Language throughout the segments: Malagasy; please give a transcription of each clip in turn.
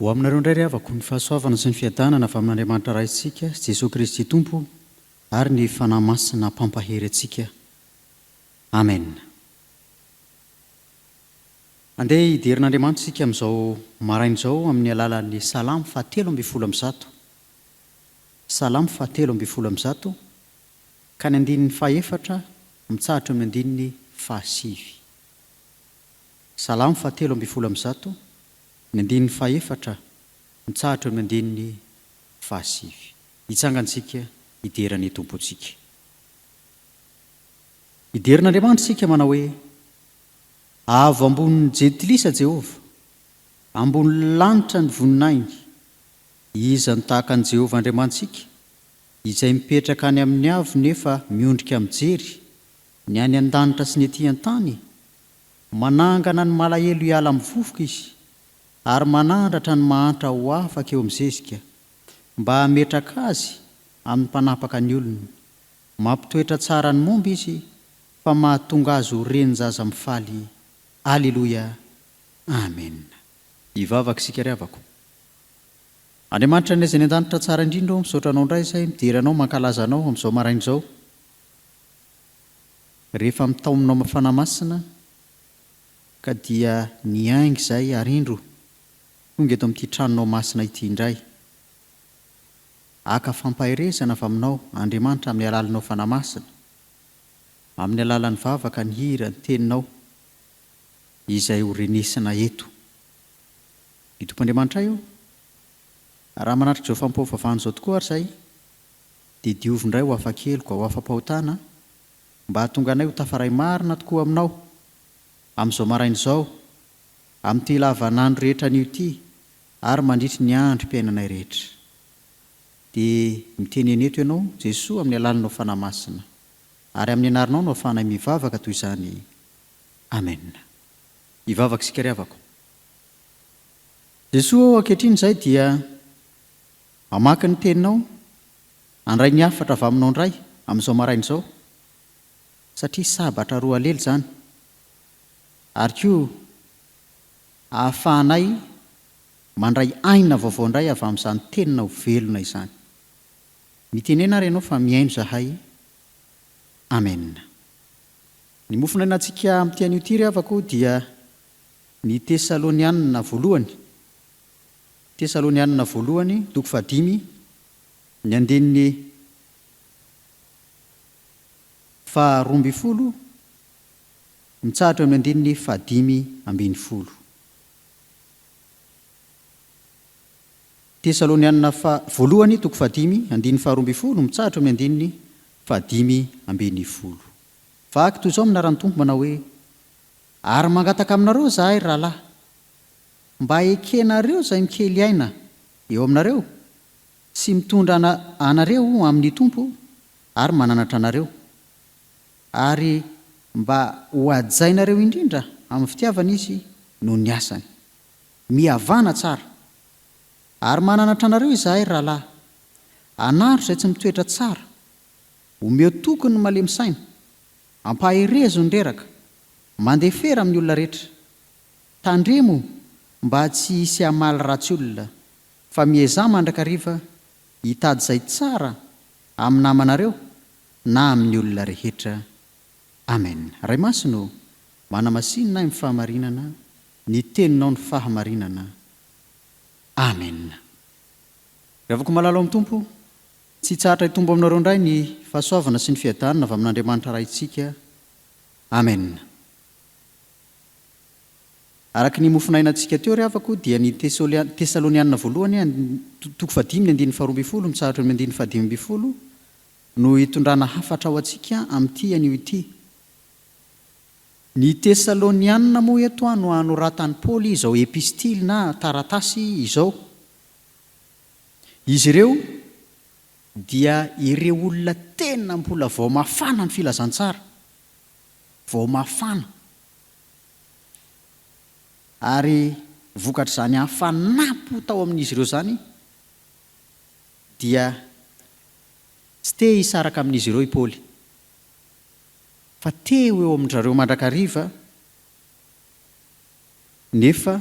Ho aminareo indray ry havako ny fahasoavana sy ny fiadanana avy amin'Andriamanitra raitsika Jesosy Kristy Tompo ary ny fanahy masina mpampahery antsika. Amen. Andeha hiderin'Andriamanitra isika amin'izao marain'izao amin'ny alalan'ny Salamo 7:1. Salamo 7:1 ka ny andinin'ny 4 mitsahatra amin'ny andinin'ny 5. Salamo 7:1 ny andinin'ny 4 mitsahatra amin'ny andinin'ny 5. Hitsangantsika hiderany tompontsika. Hiderin'Andriamanitra isika manao hoe: avo ambonin'ny jetilisa Jehova, ambony lanitra ny voninainy, iza ny tahaka ny Jehova Andriamantsika, izay mipetraka any amin'ny avo nefa miondrika mijery, ny any an-danitra sy ny etỳ an-tany, manangana ny malahelo hiala amin'ny vovoka izy, ary manandratra ny mahantra ho afaka eo amin'ny zezika, mba hametraka azy amin'ny mpanapaka ny olona. Mampitoetra tsara ny momba izy, fa mahatonga azy ho renin-jaza mifaly. Alleluia. Amen. Hivavaka isika ry havako. Andriamanitra ny aiza ny an-danitra tsara indrindra, misaotra anao indray izay midery anao mankalaza anao amin'izao marain'izao. Rehefa mitaominao mafana masina ka dia niainga izay arindro tonga eto amin'ity tranonao masina ity indray. Aka fampaherezana avy aminao Andriamanitra amin'ny alalanao fanamasina, amin'ny alalan'ny vavaka ny hira ny teninao izay ho renesina eto. Ny Tompoandriamanitra io, raha manatrika izao fampoavavahana izao tokoa ary izay, dia diovy indray ho hafa-keloko, ho afa-pahotana, mba hahatonga anay ho tafaray marina tokoa aminao amin'izao marain'izao, amin'ity lavanandro rehetra an'io ity, ary mandritry ny androm-piainanay rehetra. Dia miteny eneto ianao Jesosy amin'ny alalanao fanamasina, ary amin'ny anaranao no ahafahanay mivavaka toy izany. Amen. Hivavaka isika ry havako. Jesosy ankehitriny izay dia amaky ny teninao, andray ny afatra avy aminao indray amin'izao marain'izao, satria sabatra roa alely izany. Ary koa ahafahanay mandray aina vaovao indray avy amin'izany tenina ho velona izany. Mitenena ary ianao fa miaino zahay. Amen. Ny mofinainantsika amin'ity an'io ity ry havako dia ny Tesalonianina voalohany. Tesalonianina voalohany, toko 5, ny andinin'ny 12 mitsahatra amin'ny andinin'ny 15. Tesalonianina voalohany, toko 5, andinin'ny 12 mitsahatra amin'ny andinin'ny 15. Vaky toy izao minaran'ny Tompo manao hoe: ary mangataka aminareo zahay rahalahy, mba ekenareo izay mikely aina eo aminareo, sy mitondra anareo amin'ny Tompo ary mananatra anareo, ary mba ho ajainareo indrindra amin'ny fitiavana izy noho ny asany, mihavana tsara. Ary mananatra anareo izahay rahalahy, anaro izay tsy mitoetra tsara, omeo tokony ny malemy saina, ampaherezo ny reraka, mandefera amin'ny olona rehetra, tandremo mba tsy hisy hamaly ratsy olona, fa miezah mandrakariva hitady izay tsara amin'ny namanareo na amin'ny olona rehetra. Amen. Ray masino manamasinina amin'ny fahamarinana, ny teninao ny fahamarinana. Amen. Rehavako malala amin'ny Tompo, tsy tsahatra hitombo aminareo indray ny fahasoavana sy ny fiadanana avy amin'Andriamanitra raitsika. Amen. Araka ny mofinainantsika teo ry havako dia ny Tesalonianina voalohany, toko 5, ny andinin'ny 12 mitsahatra amin'ny andinin'ny 15 no hitondrana hafatra ao antsika amin'ity an'io ity. Ny Tesalonianina moa eto no anoratany Paoly izao epistily na taratasy izao. Izy ireo dia ireo olona tena mbola vao mafana ny filazantsara, vao mafana, ary vokatra izany hafanapo tao amin'izy ireo zany dia tsy te hisaraka amin'izy ireo i Paoly, fa teo eo amin'izareo mandrakariva, nefa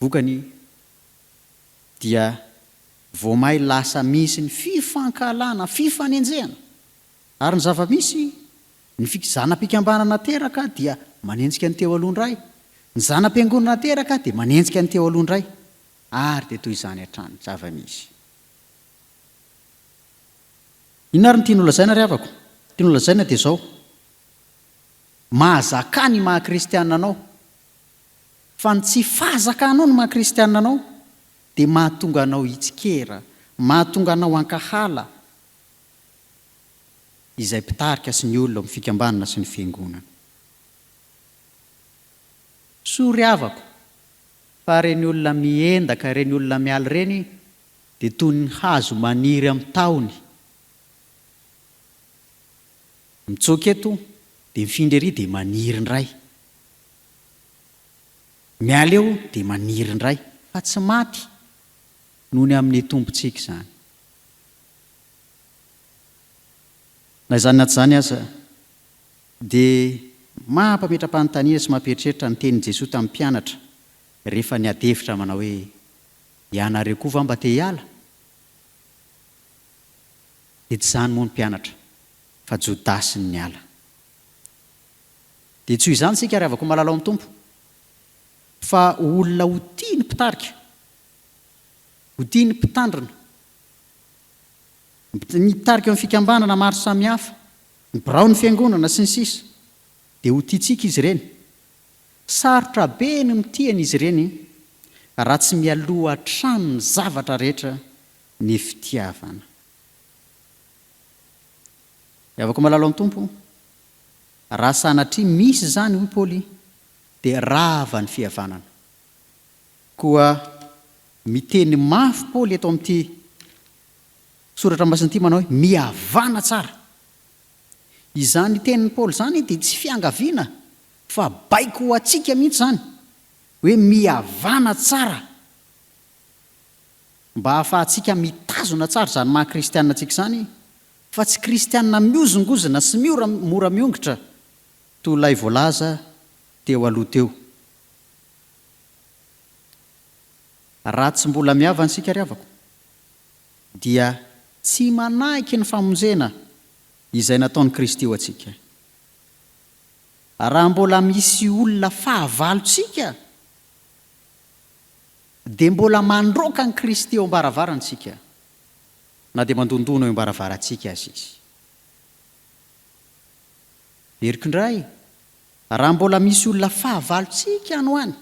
vokany dia voamay lasa misy ny fifankalana fifanenjehana ary ny zava-misy ny zanam-pikambanana teraka dia manenjika ny teo alohandray ny zanam-piangonana teraka dia manenjika ny teo alohandray ary dia toy izany hatrany zava-misy. Inona ary ny tiany olazaina ry havako? Tiany olazaina dia izao: mahazaka ny maha-kristianina anao, fa ny tsy fahazakanao ny maha-kristianina anao dia mahatonga anao hitsikera, mahatonga anao ankahala izay mpitarika sy ny olona amin'ny fikambanana sy ny fiangonana. Soa ry havako, fa reny olona miendaka, reny olona mialy reny dia toy ny hazo maniry amin'ny tahony, mitsoka eto dia mifindry ery dia maniry ndray, miala eo dia maniry ndray, fa tsy maty noho ny amin'ny tompontsika izany. Na izany na tsy izany aza dia mampametra-panontaniana sy mampieritreritra ny tenin'i Jesosy tamin'ny mpianatra rehefa niadevitra manao hoe: ianareo koa va mba te hiala? Dia tsy izany moa ny mpianatra, fa Jodasy ny niala. Dia tsy ho izany sika ry havako mahalala ao amin'ny Tompo, fa olona ho tia ny mpitarika, ho tia ny mpitandrina, ny tarika amin'ny fikambanana maro samihafa, ny birao ny fiangonana sy ny sisa, dia ho tiantsika izy ireny. Sarotra be ny mitiany izy ireny raha tsy mialoha hatrany ny zavatra rehetra ny fitiavana. Havako malalo amin'ny Tompo, raha sanatria misy izany hoy Paoly dia rava ny fihavanana. Koa miteny mafy Paoly eto amin'ity soratra masin'ity manao hoe mihavana tsara. Izany tenin'ny Paoly izany dia tsy fiangaviana fa baiko ho antsika mihitsy izany hoe mihavana tsara, mba hahafahantsika mitazona tsara izany maha-kristianina antsika izany, fa tsy kristianina miozongozona sy mora miongotra toy ilay voalaza teo aloha teo. Raha tsy mbola mihavana isika ry havako dia tsy manaiky ny famonjena izay nataon'i Kristy eo antsika. Raha mbola misy olona fahavalontsika dia mbola mandroaka ny Kristy eo am-baravarantsika, na dia mandondona eo am-baravarantsika azy izy. Eriko indray, raha mbola misy olona fahavalontsika no any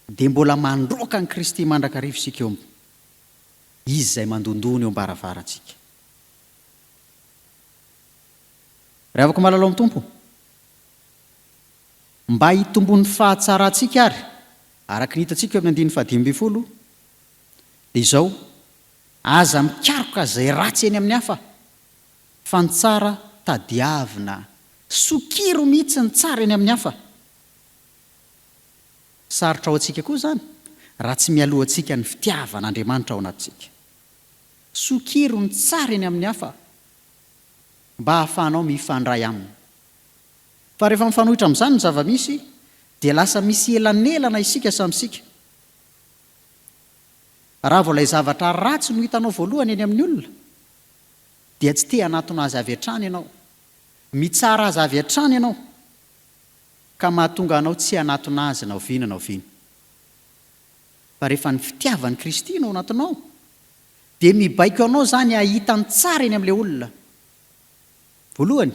dia mbola mandroaka ny Kristy mandrakarivo sika eo, izy izay mandondona eo am-baravarantsika. Raha afaka mahalala amin'ny Tompo, mba hitombon'ny fahatsarantsika ary araka ny hitantsika eo amin'ny 1:5 dia izao: aza mikaroka izay ratsy eny amin'ny hafa, fa ny tsara tadiavina, sokiro mihitsy ny tsara eny amin'ny hafa. Sarotra ao antsika koa izany raha tsy mialoha antsika ny fitiavan'Andriamanitra ao anatintsika. Sokiro ny tsara eny amin'ny hafa mba hahafahanao mifandray aminy. Fa rehefa mifanohitra amin'izany ny zava-misy dia lasa misy elanelana isika samysika. Raha vao ilay zavatra ratsy no hitanao voalohany eny amin'ny olona dia tsy te hanatona azy avy hatrany ianao, mitsara azy avy hatrany ianao, ka mahatonga anao tsy hanatona azy na oviana na oviana. Fa rehefa ny fitiavan'i Kristy no anatinao dia mibaiko anao izany hahita ny tsara eny amin'ilay olona. Voalohany,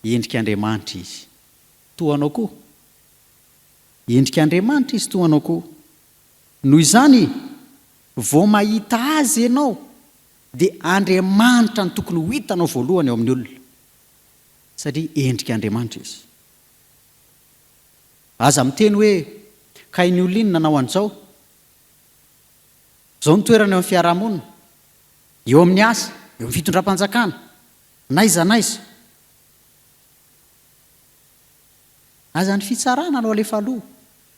endrika Andriamanitra izy, toa anao koa. Endrika Andriamanitra izy, toa anao koa. Noho izany, vao mahita azy ianao dia Andriamanitra ny tokony ho hitanao voalohany eo amin'ny olona, satria endrika Andriamanitra izy. Aza miteny hoe kay ny olona iny nanao an'izao, izao ny toerana eo amin'ny fiarahamonina, eo amin'ny asa, eo amin'ny fitondram-panjakana, naiza naiza. Aza ny fitsarana no alefa aloha,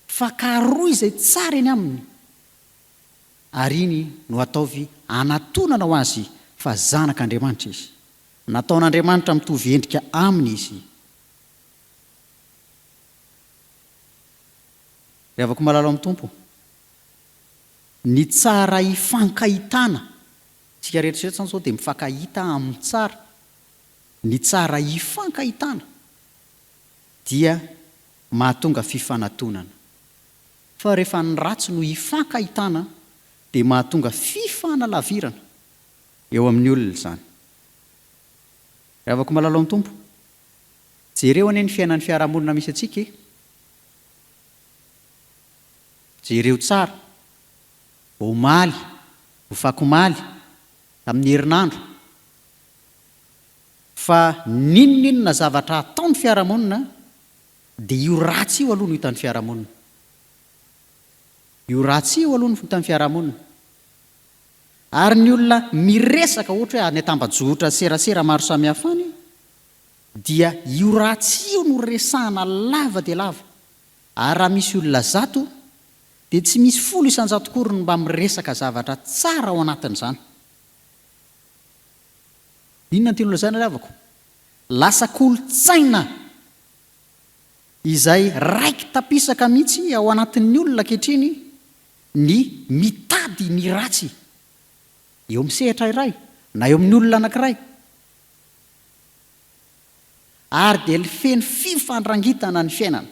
fa karoy izay tsara eny aminy, ary iny no ataovy anatonana ho azy fa zanak'Andriamanitra izy. Nataon'Andriamanitra mitovy endrika aminy izy. ry avako malalo amin'ny tompo ny tsara ifankahitana tsika rehetrarehetra zany zao dia mifankahita amin'ny tsara ny tsara ifankahitana dia mahatonga fifanantonana fa rehefa ny ratsy no ifankahitana dia mahatonga fifanalavirana eo amin'ny olona izany. Ry avako malalo amin'ny tompo jereo anie ny fiainan'ny fiarahamonina misy atsika jereo tsara omaly hofakomaly amin'ny herinandro fa ninoninona zavatra ataon'ny fiarahamonina dia io ratsy io aloha no hitan'ny fiarahamonina io ratsy io aloha no hitan'ny fiarahamonina ary ny olona miresaka ohatra hoe any atamba-jotra serasera maro samihafa any dia io ratsy io no resahana lava dia lava ary raha misy olona zato dia tsy misy folo isan-jato kory mba miresaka zavatra tsara ao anatin'izany. Inona ny tian'olona izany lavako? Lasa kolotsaina izay raiky tapisaka mihitsy ao anatin'ny olona ankehitriny ny mitady ny ratsy eo amin'ny sehatra iray na eo amin'ny olona anankiray ary dia feno fifandrangitana ny fiainana.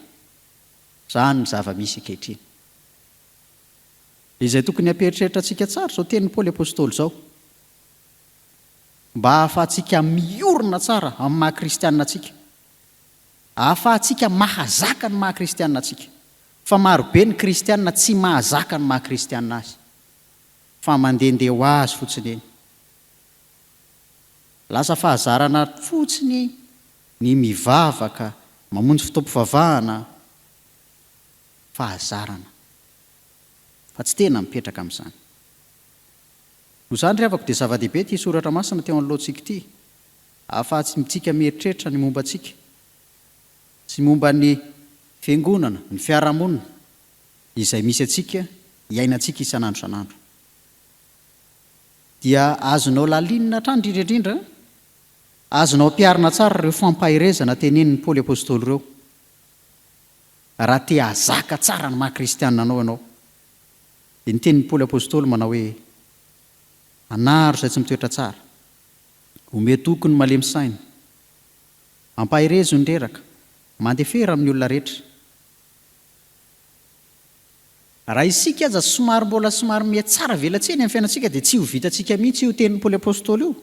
Izany ny zava-misy ankehitriny izay tokony hampieritreritra antsika tsara izao tenin'ny Paoly apôstôly izao mba ahafahantsika miorina tsara amin'ny mahakristianina antsika, ahafahantsika mahazaka ny mahakristianina antsika. Fa marobe ny kristianina tsy mahazaka ny mahakristianina azy fa mandehandeha ho azy fotsiny eny. Lasa fahazarana fotsiny ny mivavaka mamonjy fotoam-pivavahana fahazarana fa tsy tena mipetraka amin'izany. Noho izany ry havako dia zava-dehibe ity soratra masina teo anoloantsika ity ahafahantsika mieritreritra ny momba antsika sy momba ny fiangonana ny fiarahamonina izay misy antsika hiainantsika isan'andro isan'andro. Dia azonao lalinina hatrany indrindraindrindra azonao ampiarina tsara ireo fampahirezana tenenin'ny Paoly apôstôly ireo raha te hazaka tsara ny mahakristianina anao ianao. Dia ny tenin'ny Paoly apôstôly manao hoe anaro izay tsy mitoetra tsara, ome tokony malemy saina, ampahirezo ny reraka, mandefera amin'ny olona rehetra. Raha isika aza mbola somary miha tsara velatseny amin'ny fiainantsika dia tsy ho vitantsika mihitsy io tenin'ny Paoly apôstôly io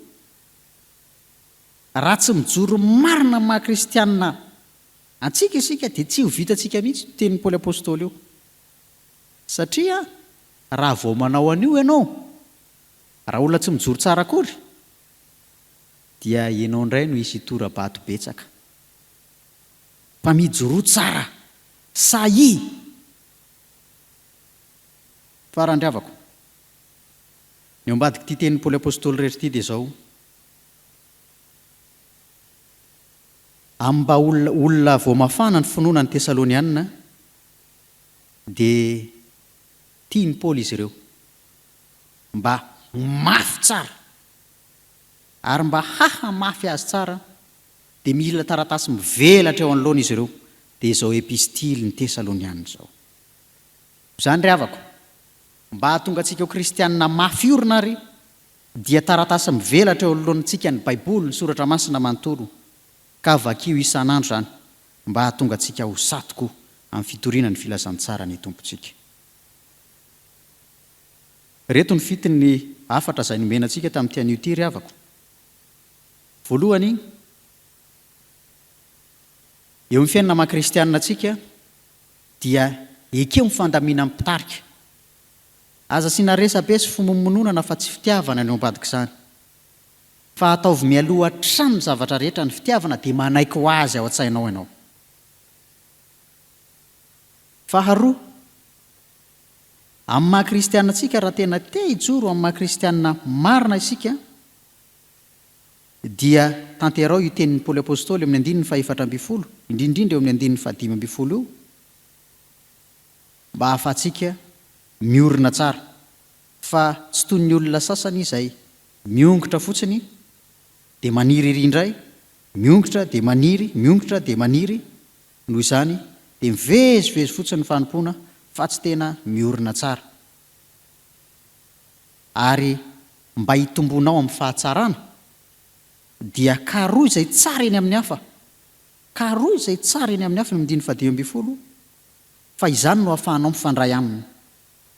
raha tsy mijoro marina mahakristianina antsika isika dia tsy ho vitantsika mihitsy tenin'ny Paoly apôstôly io. Satria raha vao manao an'io ianao raha olona tsy mijoro tsara akory dia ianao indray no hisy tora-bato betsaka fa mijoro tsara sahy. Farandriavako ny ambadika ity tenin'ny Paoly apôstôly rehetra ity dia izao amba olona vao mafana ny finoana ny Tesalonianina dia tiany Paoly izy ireo mba mafy tsara ary mba mafy azy tsara dia mila taratasy mivelatra eo anoloana izy ireo dia izao epistily ny Tesalonianina izao. Izany ry havako mba hahatonga antsika ho kristianina mafy orina ary dia taratasy mivelatra eo anoloanantsika ny baiboly ny soratra masina manontolo ka vakio isan'andro izany mba hahatonga antsika ho satoko amin'ny fitoriana ny filazantsara ny tompontsika. Reto ny fitiny afatra izay nomenantsika tamin'ity anio ity ry havako. Voalohany, eo amin'ny fiainana mahakristianina antsika dia ekeo mifandamina amin'ny mpitarika. Aza sy naresabe sy fomomononana fa tsy fitiavana ny ambadika izany. Fa ataovy mialoha hatrany ny zavatra rehetra ny fitiavana dia manaiky ho azy ao an-tsainao ianao. Faharoa, amin'ny mahakristianina antsika raha tena te hijoro amin'ny mahakristianina marina isika dia tanterao io tenin'ny Paoly apôstôly amin'ny andininy faha-efatra ambin'ny folo indrindrindra eo amin'ny andininy faha-dimy ambin'ny folo io mba hahafahantsika miorina tsara fa tsy toy ny olona sasany izay miongotra fotsiny dia maniry iry indray, miongotra dia maniry, miongotra dia maniry. Noho izany dia mivezivezy fotsiny ny fanompoana fa tsy tena miorina tsara. Ary mba hitombonao amin'ny fahatsarana dia karoa izay tsara eny amin'ny hafa. Karoa izay tsara eny amin'ny hafa ny mindiny 10 fa izany no ahafahanao mifandray aminy.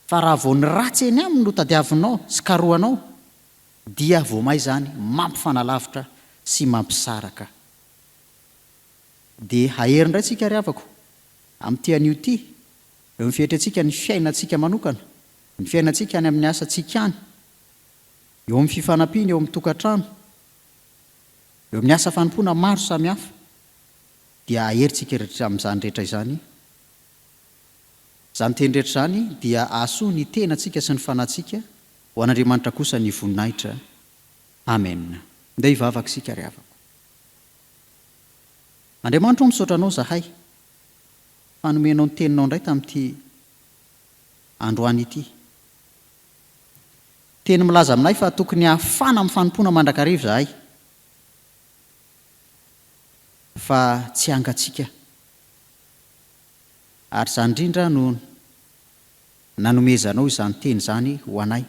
Fa raha vao ny ratsy eny aminy no tadiavinao sy karoanao dia vao may izany mampifanalavitra sy mampisaraka. Dia ahery indray tsika ry havako amin'ity anio ity eo amin'ny fiaitrantsika ny fiainantsika manokana, ny fiainantsika any amin'ny asantsika any, eo amin'ny fifanampiana eo amin'ny tokantrano, eo amin'ny asa fanompoana maro samihafa, dia aheritsika amin'izany rehetra izany. Izany teny rehetra izany dia ahasoa ny tenantsika sy ny fanahintsika ho an'Andriamanitra kosa ny voninahitra. Amen. Ndeha hivavaka isika ry havako. Andriamanitra misaotra anao zahay fanomenao ny teninao indray tamin'ity androany ity. Teny milaza aminay fa tokony hahafana amin'ny fanompoana mandrakariva zahay, fa tsy hangatsika. Ary izany indrindra no nanomezanao izany teny izany ho anay.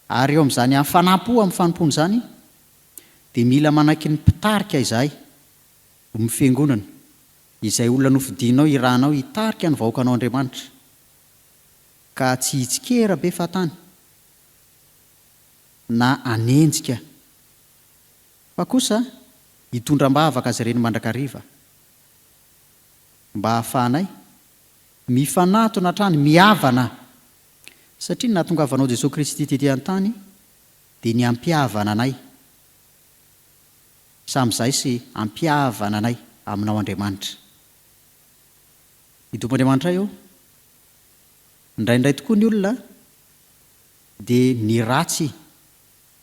Ary eo amin'izany hafanampo amin'ny fanompoana izany dia mila manaiky ny mpitarika izahay amin'ny fiangonana izay olona nofidinao irahanao hitarika ny vahoakanao Andriamanitra, ka tsy hitsikera be fatany na anenjika, fa kosa hitondram-bavaka azy ireny mandrakariva, mba hahafahanay mifanatona hatrany mihavana. Satria ny nahatongavanao Jesosy Kristy tetỳ an-tany dia ny hampihavana anay samyizay sy hampihavana anay aminao Andriamanitra. Ny Tompon'Andriamanitra eo indraindray tokoa ny olona dia ny ratsy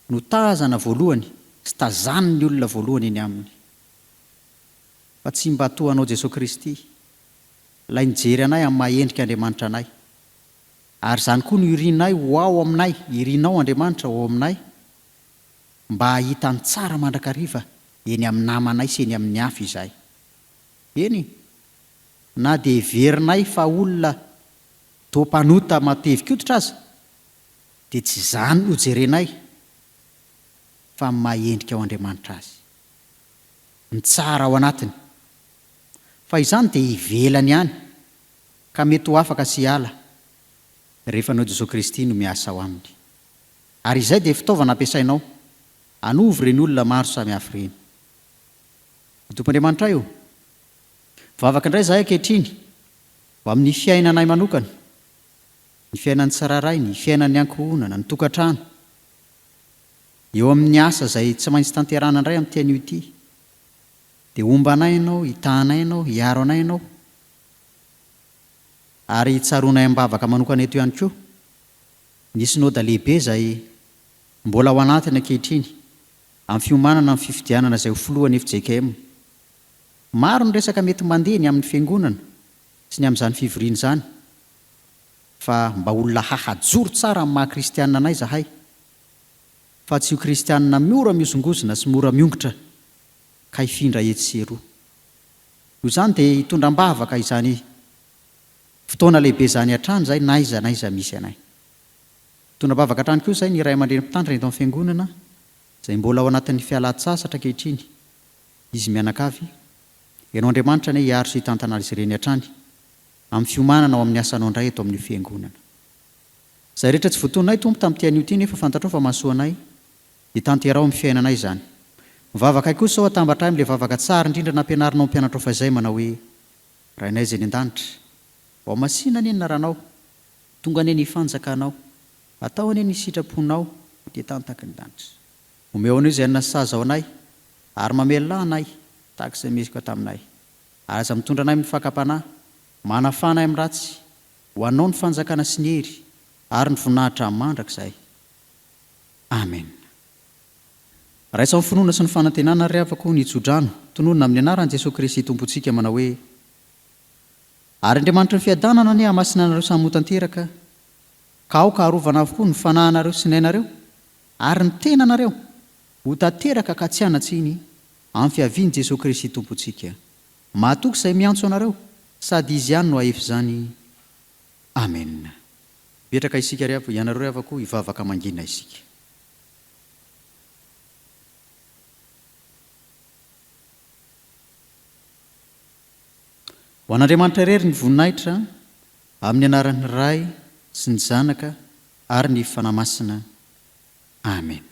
no tazana voalohany sy tazany ny olona voalohany eny aminy, fa tsy mba toanao Jesosy Kristy ilay nijery anay amin'ny mahendrika Andriamanitra anay. Ary izany koa no irianay ho ao aminay, irianao Andriamanitra ho ao aminay mba hahita ny tsara mandrakariva eny amin'ny namanay sy eny amin'ny hafa izahay. Eny, na dia heverinay fa olona toa-panota matevin-koditra aza dia tsy izany no jerenay, fa mahendrika ao Andriamanitra azy, ny tsara ao anatiny. Fa izany dia ivelany ihany, ka mety ho afaka sy hiala rehefa anao Jesosy Kristy no miasa ao aminy. Ary izay dia fitaovana ampiasainao hanovy ireny olona maro samihafa ireny. Ny Tompon'Andriamanitra eo, vavaka indray izahay ankehitriny ho amin'ny fiainanay manokana, ny fiainan'ny tsiraray, ny fiainan'ny ankohonana, ny tokantrano, eo amin'ny asa izay tsy maintsy tanterana indray amin'ity anio ity, dia ombanay ianao, hitanay ianao, hiaro anay ianao, ary hitsaronay am-bavaka manokana eto ihany koa. Ny synodina lehibe izay mbola ao anatiny ankehitriny amin'ny fiomanana amin'ny fifidianana izay ho filohan'ny FJKM. Maro ny resaka mety mandeha ny amin'ny fiangonana sy ny amin'izany fivoriana izany, fa mba olona hahajoro tsara amin'ny maha-kristianina anay zahay, fa tsy ho kristianina mora miosongozona sy mora miongotra ka hifindra etsy sy eroa. Noho izany dia hitondram-bavaka izany fotoana lehibe izany hatrany izay naiza misy anay. Hitondram-bavaka hatrany koa izay ny ray aman-dreny mpitandrina eto amin'ny fiangonana izay mbola ao anatin'ny fialan-tsasatra ankehitriny. Izy mianakavy, ianao Andriamanitra ane hiaro sy hitantana azy ireny hatrany amin'ny fiomanana ao amin'ny asanao indray eto amin'ny fiangonana. Izay rehetra tsy voatononay Tompo tamin'ity anio ity nefa fantatrao fa mahasoa anay dia tanterao amin'ny fiainanay izany. Mivavaka kosa ao atambatra amin'ilay vavaka tsara indrindra nampianarinao ny mpianatra fa izay manao hoe: Rainay izay ny an-danitra, ao masina anie ny naranao, tonga anie ny fanjakanao, atao anie ny sitraponao dia tantaky ny danitra. Omeo anao izay nasaza ao anay ary mamelona anay tahaka izay meziko taminay. Ary aza mitondra anay amin'ny fakapanahy, manafanay amin'ny ratsy, ho anao ny fanjakana sy ny hery ary ny voninahitra mandrakizay. Amen. Raisa amin'ny finoana sy ny fanantenana ry havako ny tsodrano tononona amin'ny anaran'i Jesosy Kristy Tompontsika manao hoe: Ary Andriamanitra ny fiadanana anie hamasina anareo samy ho tanteraka, ka aoka harovana avokoa ny fanahinareo sy nainareo ary ny tenanareo ho tanteraka ka tsy hanatsiny amin'ny fiavian'i Jesosy Kristy Tompontsika. Mahatoky izay miantso anareo sady izy ihany no ahefy izany. amena. Petraka isika ianareo avako ivavaka mangina isika. Ho an'Andriamanitra irery ny voninahitra amin'ny anaran'ny Ray sy ny Zanaka ary ny fanahy masina. Amen.